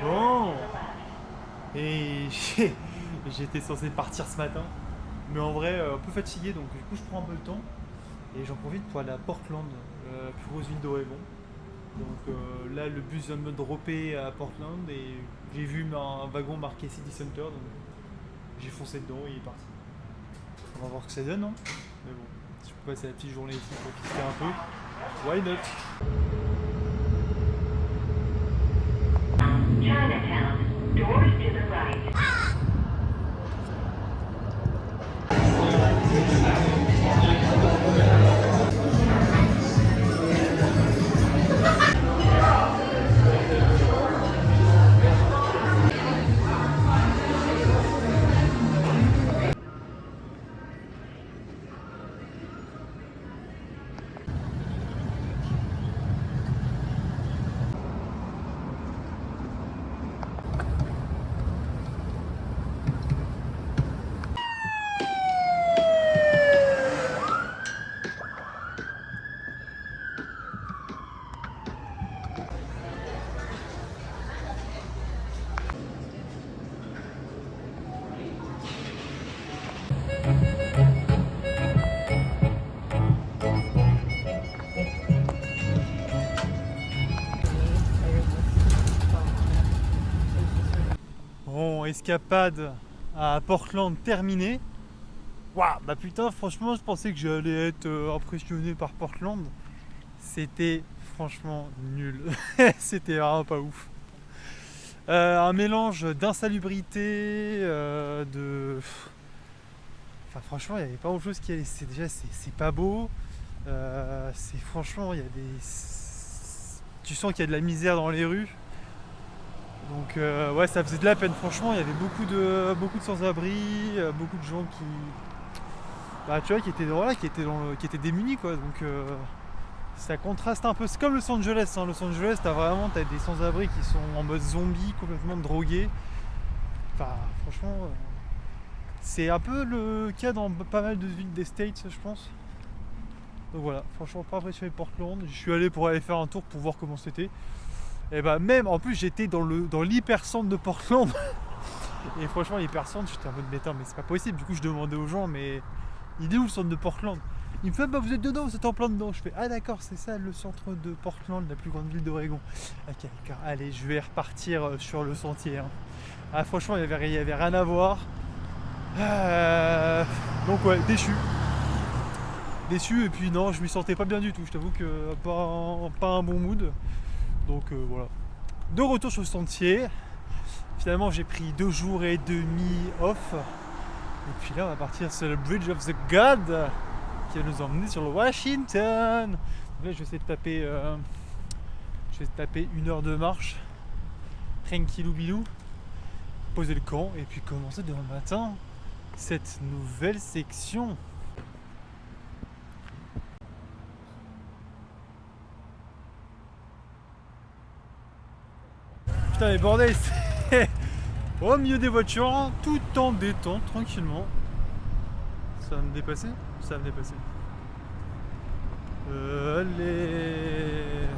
Bon, et j'étais censé partir ce matin, mais en vrai un peu fatigué, donc du coup je prends un peu le temps et j'en profite pour aller à Portland, la plus grosse ville d'Oregon. Donc là le bus vient de me dropper à Portland et j'ai vu un wagon marqué City Center, donc j'ai foncé dedans et il est parti. On va voir ce que ça donne, hein. Mais bon, si je peux passer la petite journée ici pour visiter un peu, why not? Chinatown. Doors to the right. Bon, escapade à Portland terminée. Waouh, bah putain, franchement, je pensais que j'allais être impressionné par Portland. C'était franchement nul. C'était vraiment pas ouf. Un mélange d'insalubrité, Enfin, franchement, il n'y avait pas autre chose qui allait. C'est pas beau. C'est franchement, il y a des. Tu sens qu'il y a de la misère dans les rues. Donc ouais, ça faisait de la peine. Franchement, il y avait beaucoup de sans-abri, beaucoup de gens qui, bah, tu vois, qui étaient démunis, quoi. Donc ça contraste un peu. C'est comme Los Angeles, hein. Los Angeles, t'as des sans-abri qui sont en mode zombie, complètement drogués. Enfin, franchement, c'est un peu le cas dans pas mal de villes des States, je pense. Donc voilà, franchement, pas impressionné Portland. Je suis allé pour aller faire un tour pour voir comment c'était. Et bah même, en plus, j'étais dans l'hypercentre de Portland. Et franchement, l'hypercentre, j'étais en mode, mais attends, mais c'est pas possible. Du coup, je demandais aux gens, mais il est où le centre de Portland? Il me fait, bah vous êtes dedans, vous êtes en plein dedans. Je fais, ah d'accord, c'est ça le centre de Portland, la plus grande ville d'Oregon. Ok, d'accord, allez, je vais repartir sur le sentier, hein. Ah, franchement, il y avait rien à voir. Donc ouais, déçu. Déçu, et puis non, je m'y sentais pas bien du tout. Je t'avoue que pas un bon mood. Donc voilà. De retour sur le sentier. Finalement, j'ai pris 2 jours et demi off. Et puis là, on va partir sur le Bridge of the God qui va nous emmener sur le Washington. Donc là, je vais essayer de taper, 1 heure de marche, tranquillou bilou, poser le camp et puis commencer demain matin cette nouvelle section. Putain, mais bordel, c'est au milieu des voitures, hein, tout en détente, tranquillement. Ça va me dépasser? Ça va me dépasser. Allez.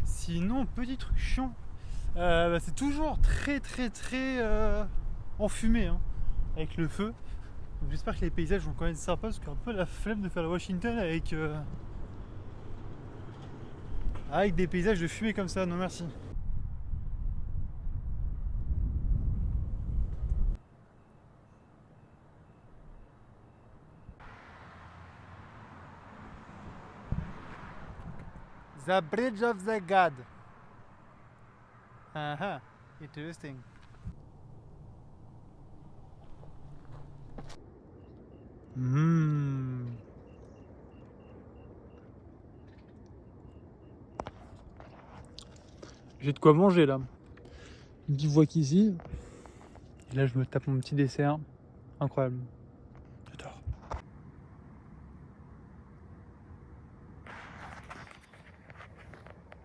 Sinon, petit truc chiant, bah, c'est toujours très enfumé, hein, avec le feu. Donc j'espère que les paysages vont quand même être sympas parce qu'un peu la flemme de faire la Washington avec des paysages de fumée comme ça. Non merci. The Bridge of the God. Uh-huh. Interesting. Hmm. J'ai de quoi manger là. Tu vois qu'ici, Et là, je me tape mon petit dessert. Incroyable. J'adore.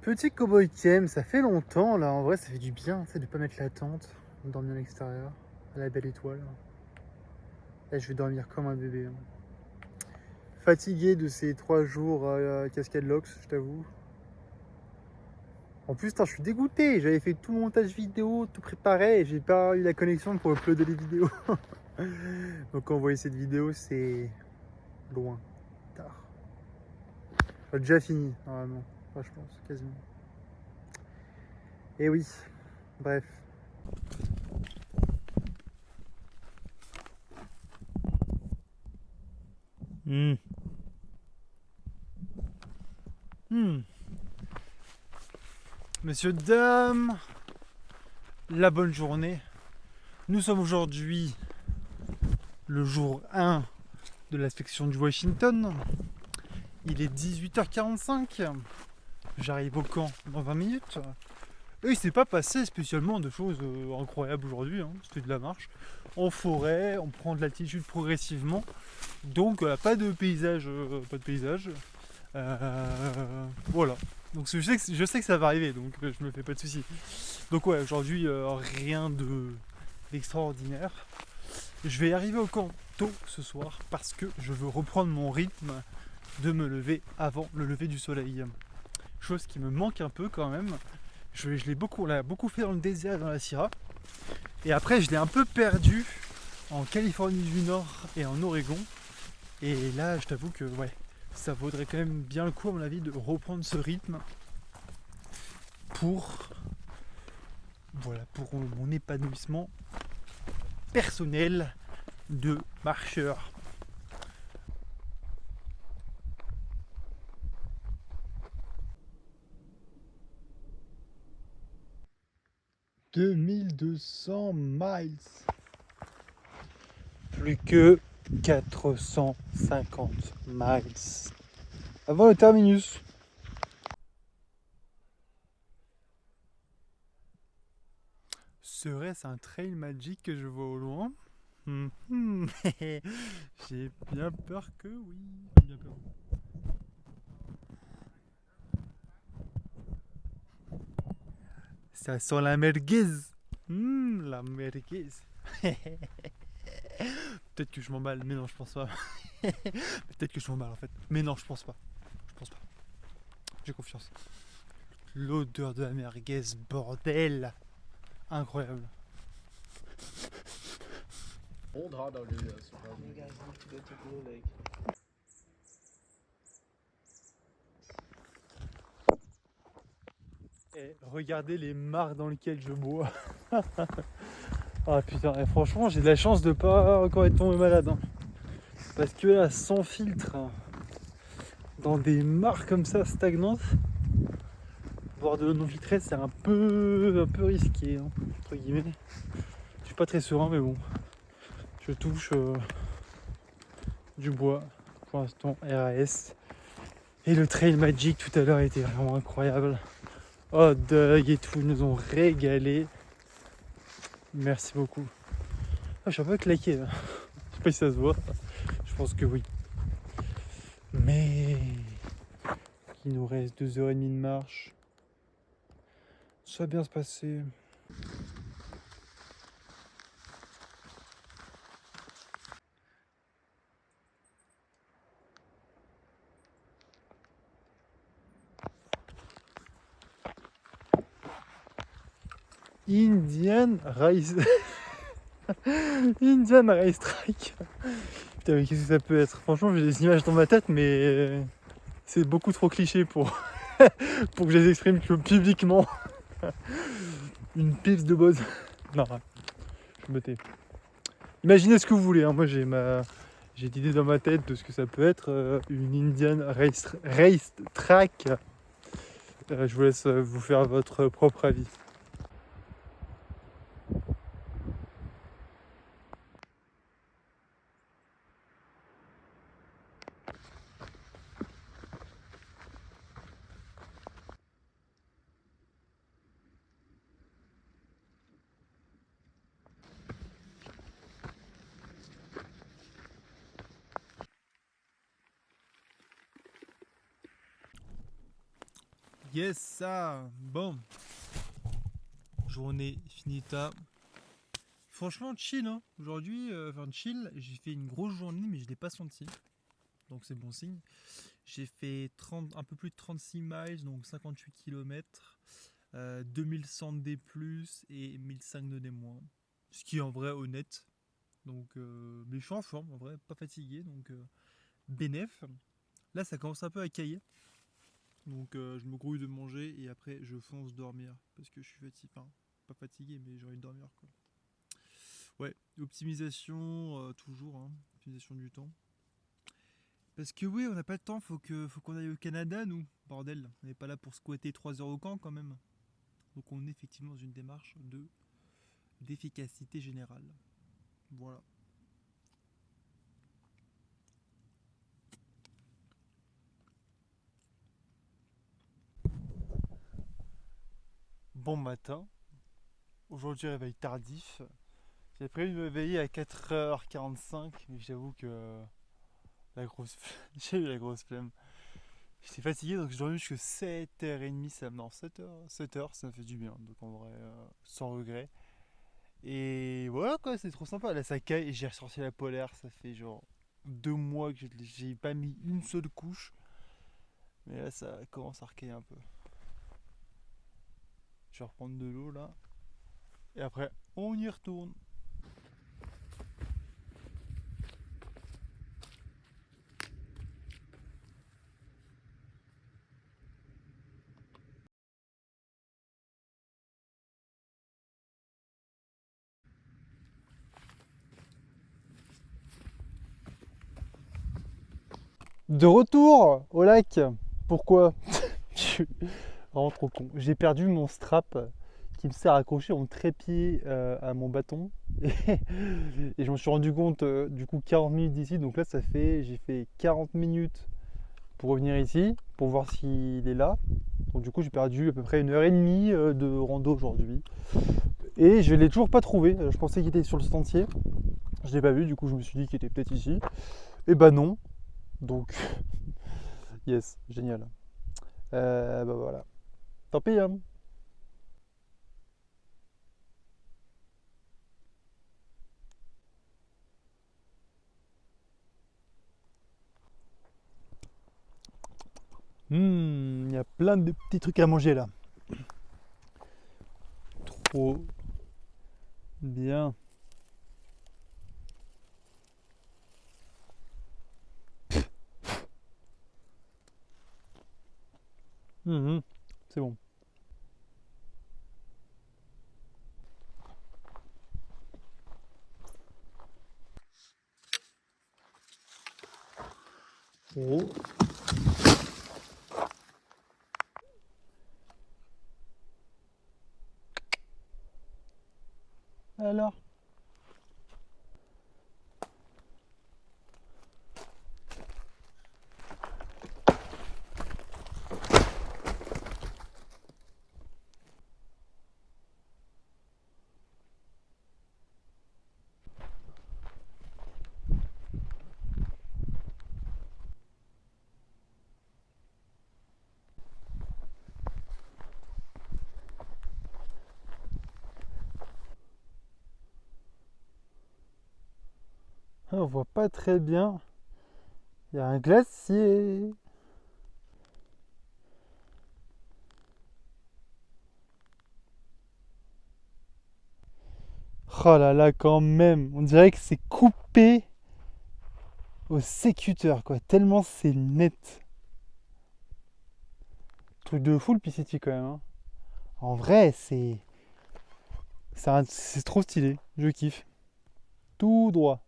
Petit cowboy Kem, ça fait longtemps là. En vrai, ça fait du bien, de pas mettre la tente, de dormir à l'extérieur, à la belle étoile. Là, je vais dormir comme un bébé. Fatigué de ces 3 jours à Cascade Locks, je t'avoue. En plus, je suis dégoûté. J'avais fait tout le montage vidéo, tout préparé, et j'ai pas eu la connexion pour uploader les vidéos. Donc envoyer cette vidéo, c'est loin, tard. J'ai déjà fini, normalement. Enfin, je pense, quasiment. Et oui, bref. Messieurs, dames, la bonne journée. Nous sommes aujourd'hui le jour 1 de l'inspection du Washington. Il est 18h45. J'arrive au camp dans 20 minutes. Et il s'est pas passé spécialement de choses incroyables aujourd'hui. C'était de la marche en forêt, on prend de l'altitude progressivement. Donc pas de paysage. Voilà. Donc je sais que ça va arriver, donc je me fais pas de soucis. Donc ouais, aujourd'hui rien d'extraordinaire. Je vais arriver au camp tôt ce soir parce que je veux reprendre mon rythme de me lever avant le lever du soleil. Chose qui me manque un peu quand même. On l'a beaucoup fait dans le désert et dans la Sierra. Et après je l'ai un peu perdu en Californie du Nord et en Oregon. Et là je t'avoue que ouais, ça vaudrait quand même bien le coup à mon avis de reprendre ce rythme pour mon épanouissement personnel de marcheur. « 2200 miles. Plus que 450 miles. Avant le terminus. » Serait-ce un trail magique que je vois au loin? J'ai bien peur que oui. Bien peur. Ça sent la merguez. La merguez. Peut-être que je m'emballe, mais non, je pense pas. Peut-être que je m'emballe en fait. Mais non, je pense pas. J'ai confiance. L'odeur de la merguez, bordel. Incroyable. Old hot dog do this. You guys need to go to Blue Lake. Et regardez les mares dans lesquelles je bois. Ah putain, et franchement, j'ai de la chance de pas encore être tombé malade. Parce que là, sans filtre, dans des mares comme ça stagnantes, boire de l'eau non filtrée, c'est un peu risqué, entre guillemets. Je suis pas très serein, mais bon. Je touche du bois, pour l'instant, RAS. Et le trail magic tout à l'heure était vraiment incroyable. Oh, Doug et tout, ils nous ont régalé. Merci beaucoup. Ah, je suis un peu claqué là. Je sais pas si ça se voit. Je pense que oui. Mais il nous reste 2h30 de marche. Ça va bien se passer. Indian Race. Indian Race Track. Putain, mais qu'est-ce que ça peut être? Franchement, j'ai des images dans ma tête, mais c'est beaucoup trop cliché pour, pour que je les exprime publiquement. Une pips de buzz. Non, je me tais. Imaginez ce que vous voulez, moi j'ai l'idée dans ma tête de ce que ça peut être une Indian Race Track. Je vous laisse vous faire votre propre avis. Yes, ça. Bon. Journée finita. Franchement, chill, hein. Aujourd'hui, chill. J'ai fait une grosse journée, mais je l'ai pas senti. Donc c'est bon signe. J'ai fait un peu plus de 36 miles, donc 58 km. 2100 de D+, et 1500 de D-. Ce qui est en vrai honnête. Donc, mais je suis en forme, en vrai, pas fatigué. Donc, bénef. Là, ça commence un peu à cailler. Donc, je me grouille de manger et après, je fonce dormir. Parce que je suis fatigué. Enfin, pas fatigué, mais j'ai envie de dormir, quoi. Ouais, optimisation, toujours, hein, optimisation du temps. Parce que oui, on n'a pas le temps, faut qu'on aille au Canada, nous, bordel. On n'est pas là pour squatter 3 heures au camp, quand même. Donc on est effectivement dans une démarche d'efficacité générale. Voilà. Bon matin. Aujourd'hui, réveil tardif. J'ai prévu de me réveiller à 4h45, mais j'avoue que j'ai eu la grosse flemme. J'étais fatigué, donc je dormais jusqu'à 7h30, non, 7h, ça me fait du bien, donc en vrai, sans regret. Et voilà quoi, c'est trop sympa. Là, ça caille et j'ai ressorti la polaire, ça fait genre 2 mois que j'ai pas mis une seule couche. Mais là, ça commence à recailler un peu. Je vais reprendre de l'eau là. Et après, on y retourne. De retour au lac. Pourquoi? Je suis vraiment trop con. J'ai perdu mon strap qui me sert à accrocher mon trépied à mon bâton. Et je m'en suis rendu compte du coup 40 minutes d'ici. Donc là, j'ai fait 40 minutes pour revenir ici, pour voir s'il est là. Donc du coup, j'ai perdu à peu près 1h30 de rando aujourd'hui. Et je l'ai toujours pas trouvé. Je pensais qu'il était sur le sentier. Je l'ai pas vu, du coup je me suis dit qu'il était peut-être ici. Et bah non. Donc, yes, génial. Bah voilà. Tant pis, hein. Il y a plein de petits trucs à manger là. Trop bien. C'est bon. Oh. Alors? Ah, on voit pas très bien. Il y a un glacier. Oh là là, quand même. On dirait que c'est coupé au sécuteur, quoi. Tellement c'est net. Truc de fou le P-City quand même, hein. En vrai, c'est trop stylé. Je kiffe. Tout droit.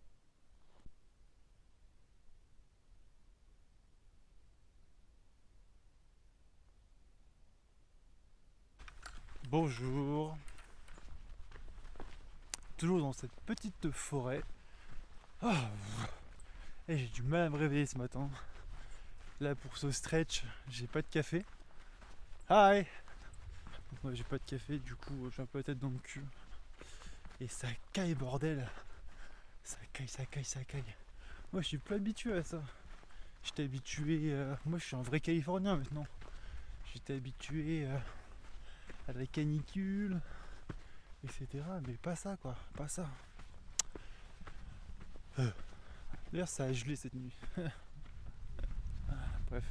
Bonjour. Toujours dans cette petite forêt. Ah, et j'ai du mal à me réveiller ce matin. Là pour ce stretch, j'ai pas de café. Hi. Ouais, j'ai pas de café, du coup j'ai un peu la tête dans le cul. Et ça caille bordel. Ça caille, ça caille, ça caille. Moi je suis plus habitué à ça. J'étais habitué. Moi je suis un vrai Californien maintenant. j'étais habitué à la canicule, etc. Mais pas ça quoi, pas ça. D'ailleurs ça a gelé cette nuit. Bref.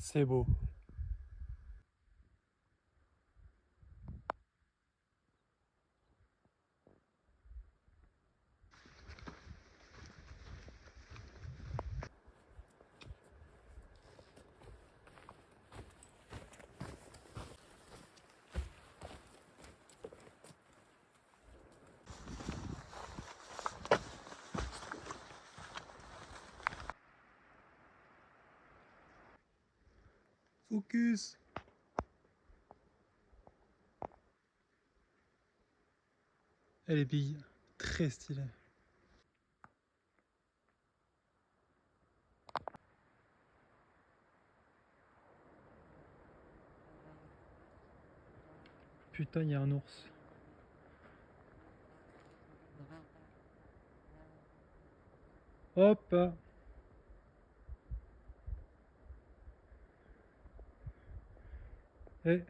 C'est beau. Focus. Elle est bille, très stylée. Putain, il y a un ours. Hop. Eh.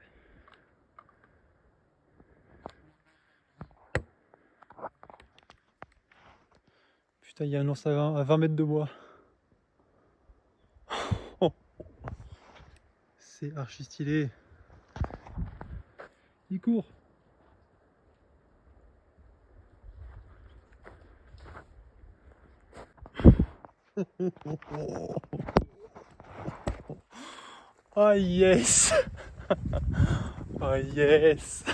Putain, il y a un ours à 20 mètres de moi. C'est archi stylé. Il court. Oh yes. Oh yes.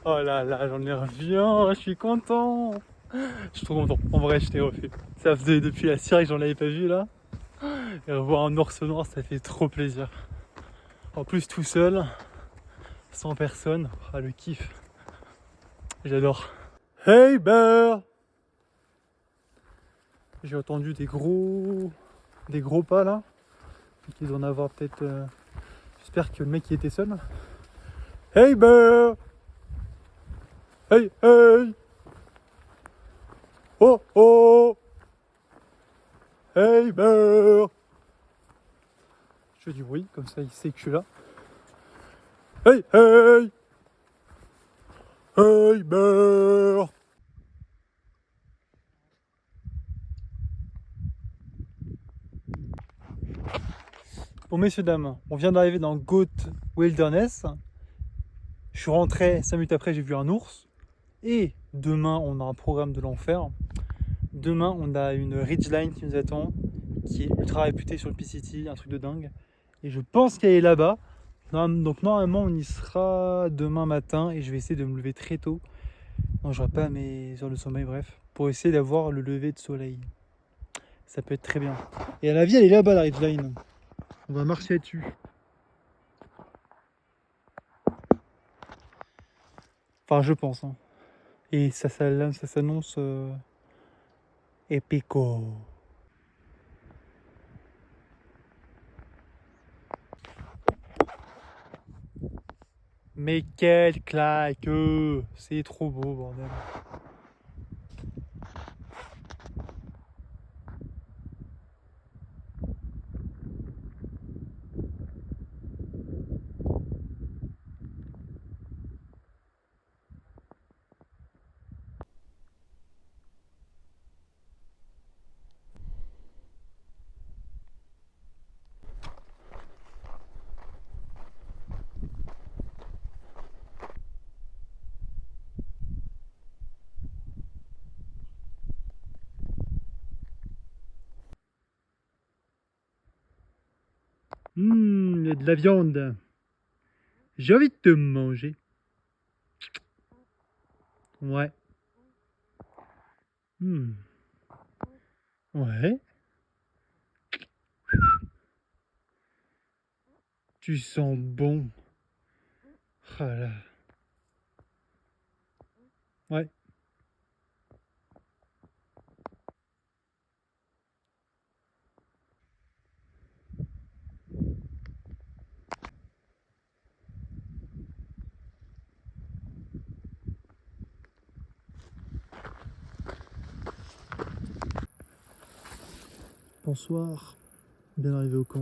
Oh là là, j'en ai reviens, je suis content. Je suis trop content. En vrai, je t'ai refait. Ça faisait depuis la Syrie que j'en avais pas vu là. Et revoir un ours noir, ça fait trop plaisir. En plus, tout seul, sans personne. Ah, le kiff. J'adore. Hey bear! J'ai entendu des gros pas là. Ils doivent en avoir peut-être. J'espère que le mec il était seul. Hey bear! Hey hey! Oh oh! Hey bear! Je fais du bruit, comme ça il sait que je suis là. Hey hey! Hey bear! Bon messieurs dames, on vient d'arriver dans Goat Wilderness. Je suis rentré 5 minutes après, j'ai vu un ours. Et demain on a un programme de l'enfer. Demain on a une ridgeline qui nous attend, qui est ultra réputée sur le PCT, un truc de dingue. Et je pense qu'elle est là-bas. Donc normalement on y sera demain matin et je vais essayer de me lever très tôt. Non, j'aurai pas mes heures de sommeil, bref, pour essayer d'avoir le lever de soleil. Ça peut être très bien. Et à la vie elle est là-bas la ridgeline. On va marcher là-dessus. Enfin je pense. Hein. Et ça s'annonce épico. Mais quelle claque! C'est trop beau, bordel. Il y a de la viande. J'ai envie de te manger. Ouais. Ouais. Tu sens bon. Ah là. Ouais. Bonsoir, bien arrivé au camp.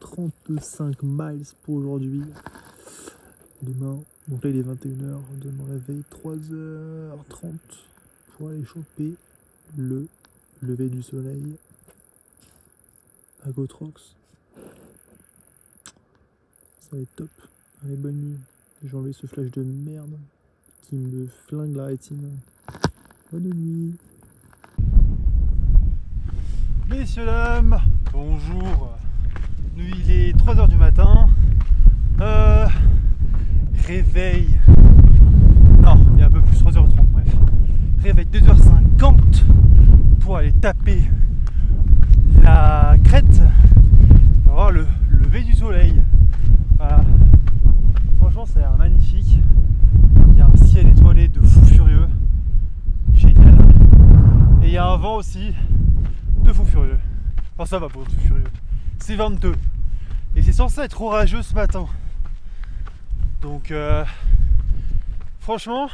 35 miles pour aujourd'hui. Demain, donc là il est 21h, de me réveiller 3h30 pour aller choper le lever du soleil à Gotrox. Ça va être top. Allez, bonne nuit. J'ai enlevé ce flash de merde qui me flingue la rétine. Bonne nuit. Messieurs, dames, bonjour. Nous, il est 3h du matin. Réveil. Non, il est un peu plus, 3h30, bref. Réveil 2h50 pour aller taper la crête. On va voir le lever du soleil. Voilà. Franchement, ça a l'air magnifique. Il y a un ciel étoilé de fou furieux. Génial. Et il y a un vent aussi de fou furieux. Enfin, ça va pour être fou furieux. C'est 22. Et c'est censé être orageux ce matin. Donc, franchement,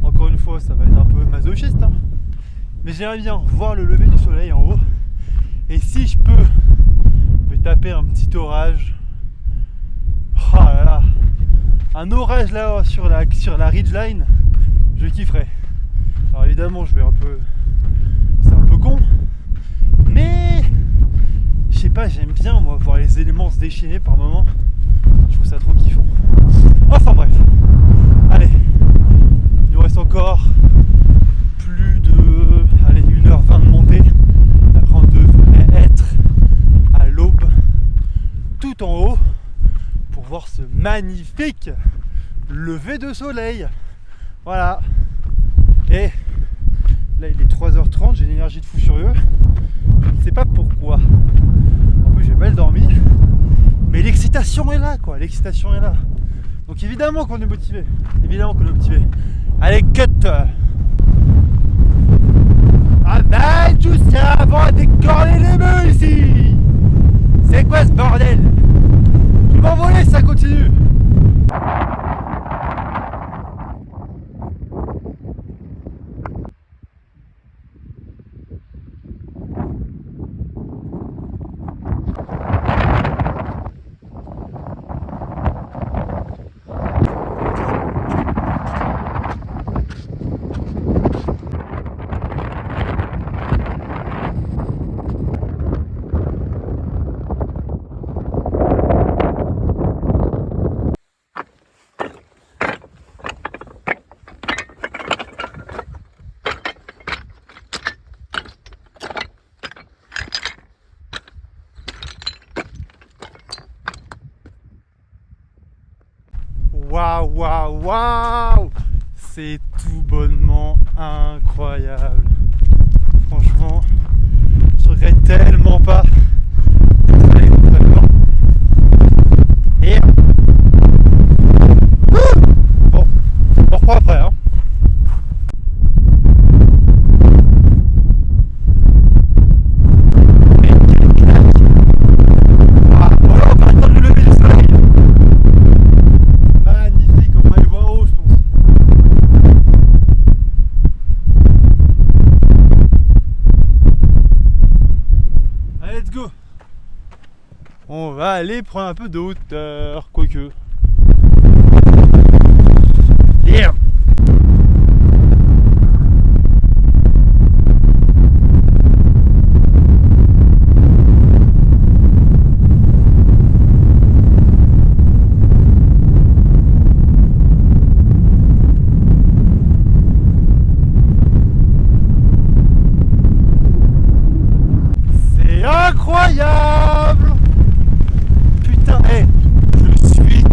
encore une fois, ça va être un peu masochiste. Hein. Mais j'aimerais bien voir le lever du soleil en haut. Et si je peux me taper un petit orage. Oh là là. Un orage là sur la ridgeline, je kifferais. Alors évidemment, je vais un peu. C'est un peu con. Mais je sais pas, j'aime bien moi voir les éléments se déchaîner par moments. Je trouve ça trop kiffant. Enfin bref. Allez. Il nous reste encore plus de 1h20 de montée. Après on devrait être à l'aube tout en haut pour voir ce magnifique lever de soleil. Voilà. Et là il est 3h30, j'ai une énergie de fou furieux. Je ne sais pas pourquoi. En plus j'ai mal dormi. Mais l'excitation est là quoi, l'excitation est là. Donc évidemment qu'on est motivé. Évidemment qu'on est motivé. Allez, cut. Ah ben tout ça avant de décorer les bœufs ici. C'est quoi ce bordel? Tu m'envolais, ça continue. Waouh, waouh, waouh! C'est tout bonnement incroyable. Franchement, je regrette tellement pas. Et bon, on reprend après. Hein. On va aller prendre un peu de hauteur, quoique. Yeah. C'est incroyable! Putain, hey, je suis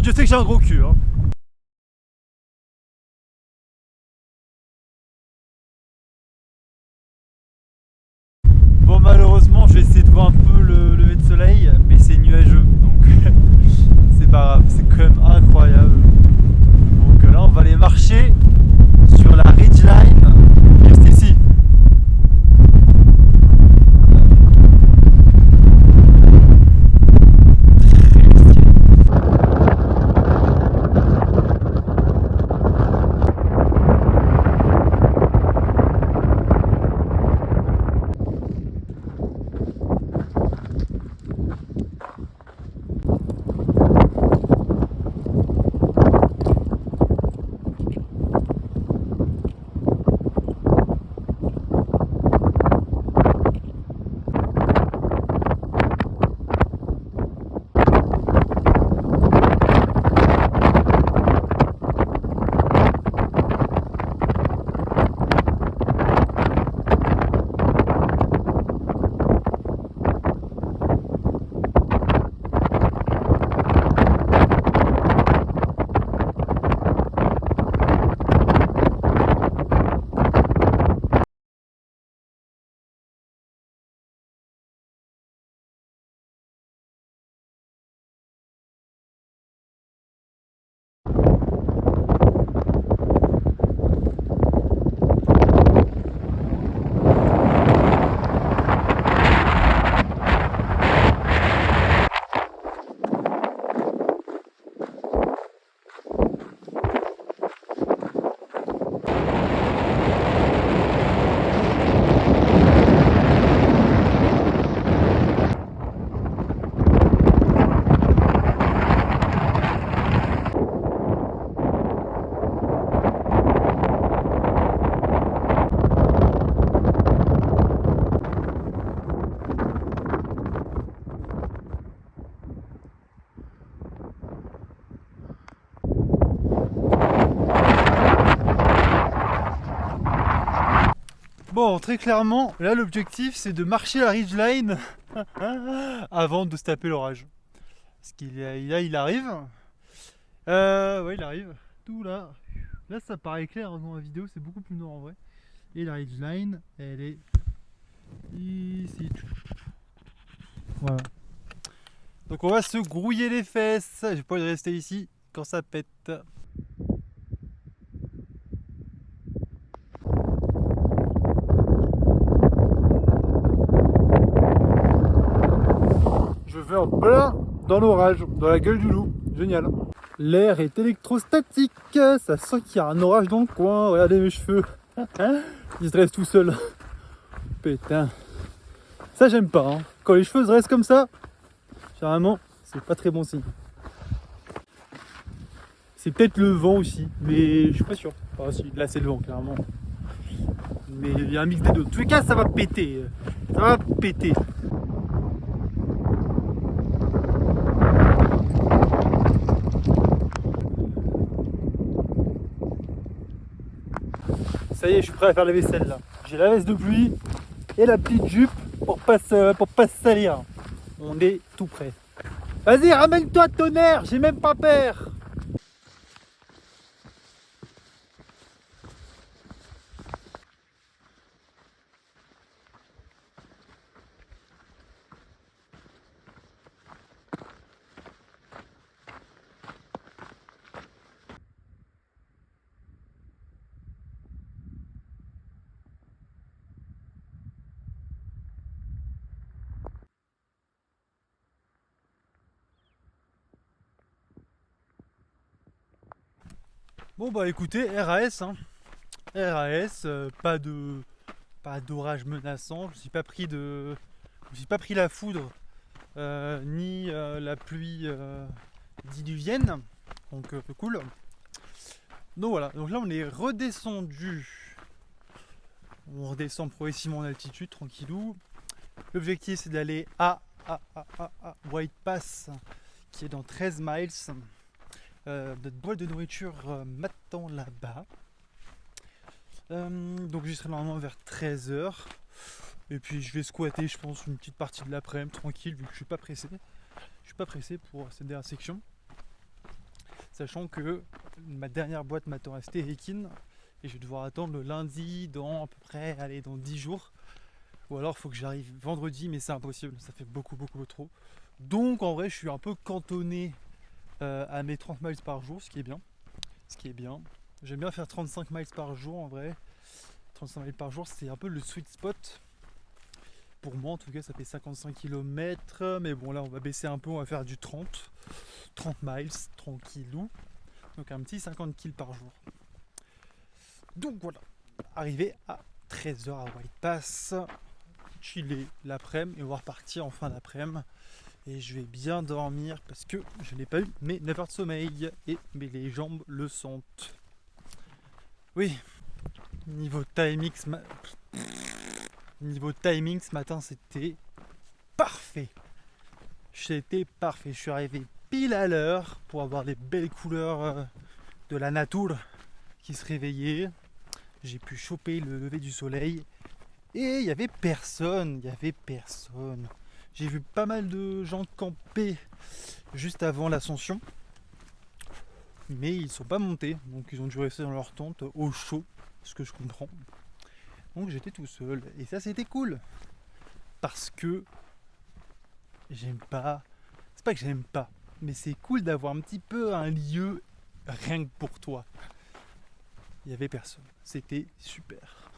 Dieu sait que j'ai un gros cul, hein. Bon, malheureusement, je vais essayer de voir un peu le lever de soleil, mais c'est nuageux, donc c'est pas grave, c'est quand même incroyable. Donc là, on va aller marcher sur la Ridgeline, juste ici. Bon, très clairement, là l'objectif c'est de marcher la ridgeline avant de se taper l'orage. Parce il arrive. Ouais, il arrive. Tout là. Là ça paraît clair dans la vidéo, c'est beaucoup plus noir en vrai. Et la ridgeline, elle est ici. Voilà. Donc on va se grouiller les fesses. J'ai pas envie de rester ici quand ça pète. Je vais en plein dans l'orage, dans la gueule du loup. Génial. L'air est électrostatique. Ça sent qu'il y a un orage dans le coin. Regardez mes cheveux. Ils se dressent tout seuls. Putain. Ça j'aime pas. Hein. Quand les cheveux se dressent comme ça, généralement, c'est pas très bon signe. C'est peut-être le vent aussi, mais je suis pas sûr. Ah si, là c'est le vent clairement. Mais il y a un mix des deux. En tous les cas, ça va péter. Ça va péter. Ça y est, je suis prêt à faire la vaisselle là. J'ai la veste de pluie et la petite jupe pour pas se salir. On est tout prêt. Vas-y, ramène-toi tonnerre, j'ai même pas peur. Bon bah écoutez, RAS, hein. RAS, pas d'orage menaçant. Je me suis pas pris la foudre ni la pluie diluvienne, donc cool. Donc voilà, donc là on est redescendu. On redescend progressivement en altitude, tranquillou. L'objectif c'est d'aller à White Pass, qui est dans 13 miles. Notre boîte de nourriture m'attend là-bas. Donc j'y serai normalement vers 13h. Et puis je vais squatter, je pense, une petite partie de l'après-midi tranquille, vu que je suis pas pressé. Je suis pas pressé pour cette dernière section. sachant que ma dernière boîte m'attend à Sterekin et je vais devoir attendre le lundi dans à peu près, allez, dans 10 jours. Ou alors il faut que j'arrive vendredi, mais c'est impossible, ça fait beaucoup trop. Donc en vrai je suis un peu cantonné à mes 30 miles par jour, ce qui est bien. J'aime bien faire 35 miles par jour en vrai. 35 miles par jour c'est un peu le sweet spot. Pour moi en tout cas ça fait 55 km. Mais bon là on va baisser un peu, on va faire du 30 miles tranquillou. Donc un petit 50 kg par jour. Donc voilà, arrivé à 13h à White Pass, chiller l'après-midi et on va repartir en fin d'après-midi. Et je vais bien dormir parce que je n'ai pas eu mes 9 heures de sommeil et les jambes le sentent. Oui, niveau timing ce matin c'était parfait. C'était parfait, je suis arrivé pile à l'heure pour avoir les belles couleurs de la nature qui se réveillaient. J'ai pu choper le lever du soleil et il n'y avait personne. J'ai vu pas mal de gens camper juste avant l'ascension, mais ils ne sont pas montés, donc ils ont dû rester dans leur tente au chaud, ce que je comprends. Donc j'étais tout seul et ça c'était cool parce que j'aime pas, c'est pas que j'aime pas, mais c'est cool d'avoir un petit peu un lieu rien que pour toi. Il n'y avait personne, c'était super,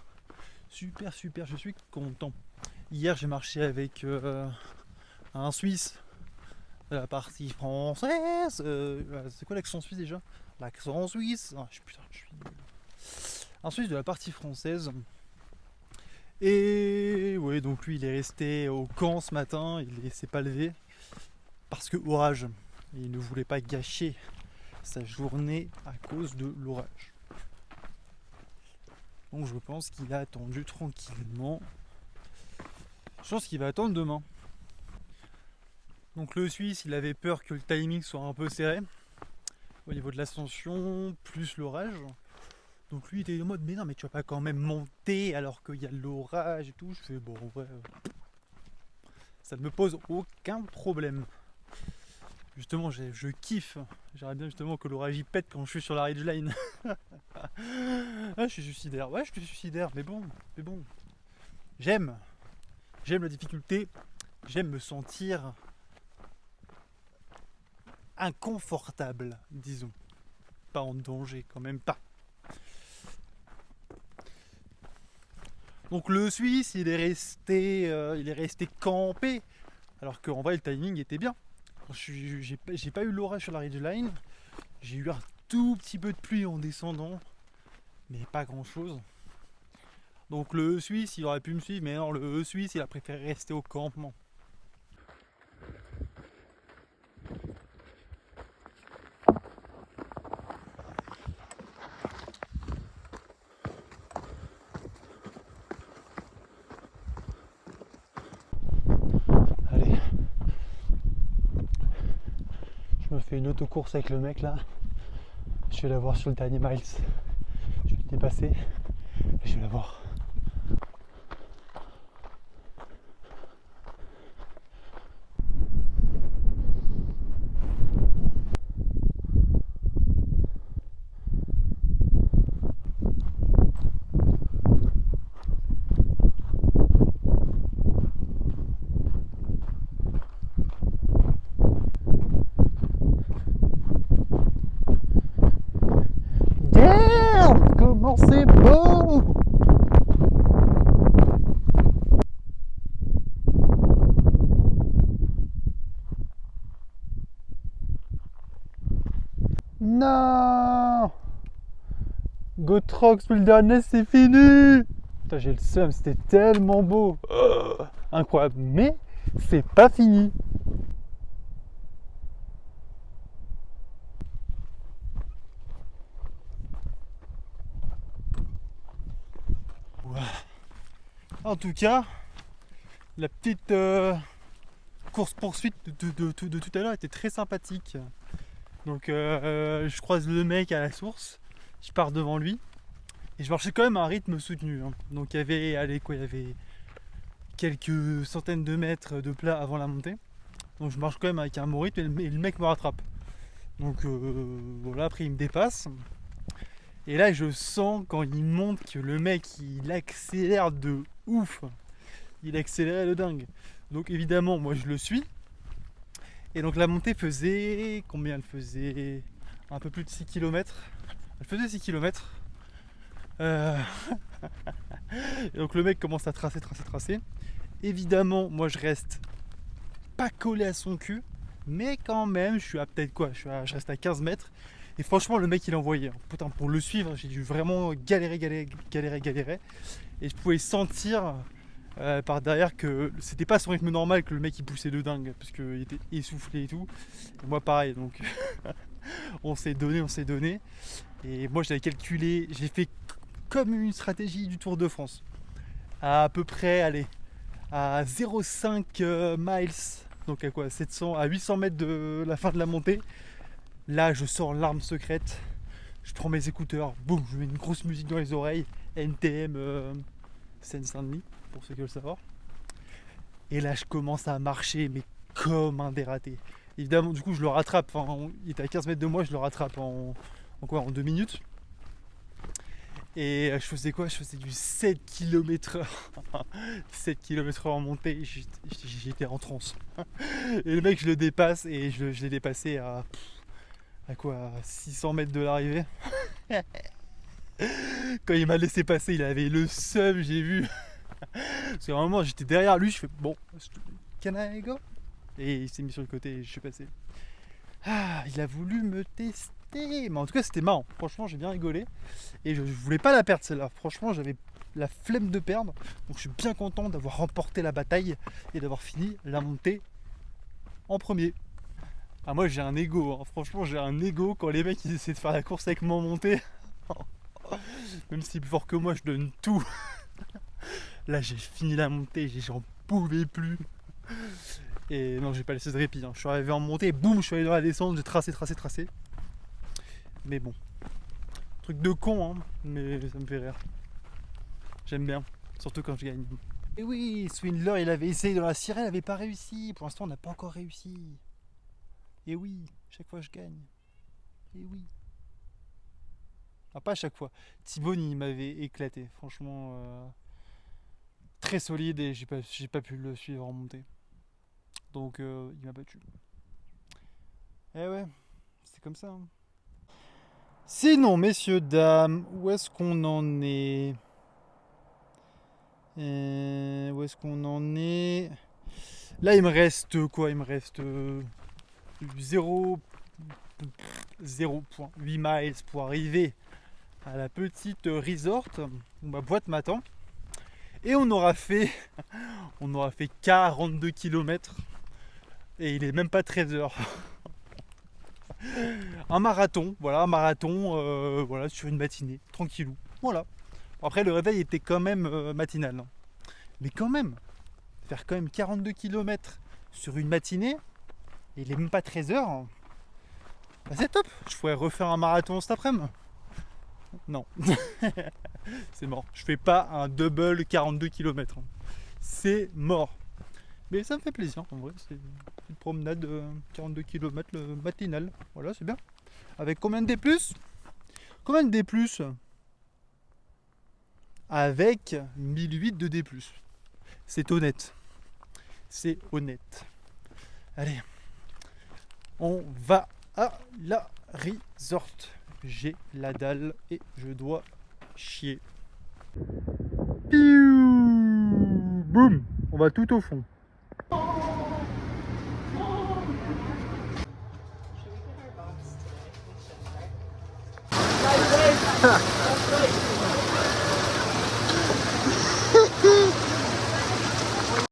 je suis content. Hier j'ai marché avec un Suisse de la partie française. C'est quoi l'accent suisse déjà? L'accent suisse. Ah, putain, je suis nul. Un Suisse de la partie française. Et ouais, donc lui il est resté au camp ce matin, il ne s'est pas levé parce que orage. Il ne voulait pas gâcher sa journée à cause de l'orage. Donc je pense qu'il a attendu tranquillement. Je pense qu'il va attendre demain. Donc le Suisse, il avait peur que le timing soit un peu serré au niveau de l'ascension, plus l'orage. Donc lui, il était en mode, mais non, mais tu vas pas quand même monter alors qu'il y a l'orage et tout. Je fais, bon, ouais, ça ne me pose aucun problème. Justement, je kiffe. J'aimerais bien justement que l'orage y pète quand je suis sur la ridgeline. Ah, je suis suicidaire. Ouais, je suis suicidaire, mais bon. J'aime la difficulté. J'aime me sentir inconfortable, disons. Pas en danger, quand même pas. Donc le Suisse, il est resté campé. Alors qu'en vrai, le timing était bien. J'ai pas eu l'orage sur la ridgeline. J'ai eu un tout petit peu de pluie en descendant, mais pas grand chose. Donc le Suisse, il aurait pu me suivre, mais non, le Suisse, il a préféré rester au campement. Allez, je me fais une auto-course avec le mec là. Je vais l'avoir sur le dernier miles. Je vais le dépasser et je vais l'avoir. Comment c'est beau! Non! Gotrox Wilderness, c'est fini! Putain, j'ai le seum, c'était tellement beau! Incroyable, mais c'est pas fini! En tout cas, la petite course-poursuite de tout à l'heure était très sympathique. Donc je croise le mec à la source, je pars devant lui et je marchais quand même à un rythme soutenu. Hein. Donc il y avait quelques centaines de mètres de plat avant la montée. Donc je marche quand même avec un bon rythme et le mec me rattrape. Donc voilà, après il me dépasse. Et là je sens quand il monte que le mec il accélère de ouf. Il accélérait de dingue. Donc évidemment moi je le suis. Et donc la montée faisait... Combien elle faisait? Un peu plus de 6 km. Elle faisait 6 km. Et donc le mec commence à tracer. Évidemment moi je reste pas collé à son cul. Mais quand même je suis à peut-être quoi, je reste à 15 mètres. Et franchement le mec il envoyait. Putain, pour le suivre j'ai dû vraiment galérer. Et je pouvais sentir par derrière que c'était pas son rythme normal, que le mec il poussait de dingue. Parce qu'il était essoufflé et tout. Et moi pareil, donc on s'est donné. Et moi j'avais calculé, j'ai fait comme une stratégie du Tour de France. À peu près, allez, à 0,5 miles. Donc à quoi, 700 à 800 mètres de la fin de la montée. Là je sors l'arme secrète, je prends mes écouteurs, boum, je mets une grosse musique dans les oreilles, NTM Seine-Saint-Denis, pour ceux qui veulent savoir. Et là je commence à marcher, mais comme un dératé. Évidemment du coup je le rattrape, enfin, il était à 15 mètres de moi, je le rattrape en 2 minutes. Et je faisais quoi? Je faisais du 7 km/h. 7 km/h en montée, j'étais en transe. Et le mec je le dépasse, et je l'ai dépassé à quoi, 600 mètres de l'arrivée. Quand il m'a laissé passer, il avait le seum, j'ai vu. Parce qu'à un moment j'étais derrière lui, je fais bon, can I go? Et il s'est mis sur le côté et je suis passé. Ah, il a voulu me tester. Mais en tout cas c'était marrant, franchement j'ai bien rigolé. Et je voulais pas la perdre celle-là, franchement j'avais la flemme de perdre. Donc je suis bien content d'avoir remporté la bataille et d'avoir fini la montée en premier. Ah moi j'ai un ego, hein. Franchement j'ai un ego quand les mecs ils essaient de faire la course avec moi en montée. Même si plus fort que moi je donne tout. Là j'ai fini la montée, j'en pouvais plus. Et non j'ai pas laissé de répit, hein. Je suis arrivé en montée, boum je suis allé dans la descente, j'ai tracé. Mais bon, truc de con, hein, mais ça me fait rire. J'aime bien, surtout quand je gagne. Et oui, Swindler il avait essayé dans la sirène, il n'avait pas réussi. Pour l'instant on n'a pas encore réussi. Et oui, chaque fois je gagne. Et oui. Ah, pas à chaque fois. T-Bone il m'avait éclaté, franchement très solide, et j'ai pas pu le suivre en montée. Donc il m'a battu. Eh ouais, c'est comme ça. Hein. Sinon, messieurs, dames, où est-ce qu'on en est? Où est-ce qu'on en est? Là, il me reste quoi? Il me reste 0,8 miles pour arriver à la petite resort où ma boîte m'attend. Et on aura fait 42 km. Et il est même pas 13 heures. Un marathon, voilà, voilà, sur une matinée, tranquillou, voilà. Après le réveil était quand même matinal, hein. Mais quand même, faire quand même 42 km sur une matinée, et il est même pas 13 heures, bah c'est top. Je pourrais refaire un marathon cet après-midi. Non, c'est mort, je fais pas un double 42 km, hein. C'est mort. Mais ça me fait plaisir, en vrai, c'est une promenade 42 km le matinal, voilà, c'est bien. Avec combien de D+? Combien de D+? Avec 1008 de D+. C'est honnête. C'est honnête. Allez, on va à la resort. J'ai la dalle et je dois chier. Piou, boum, on va tout au fond. That's right.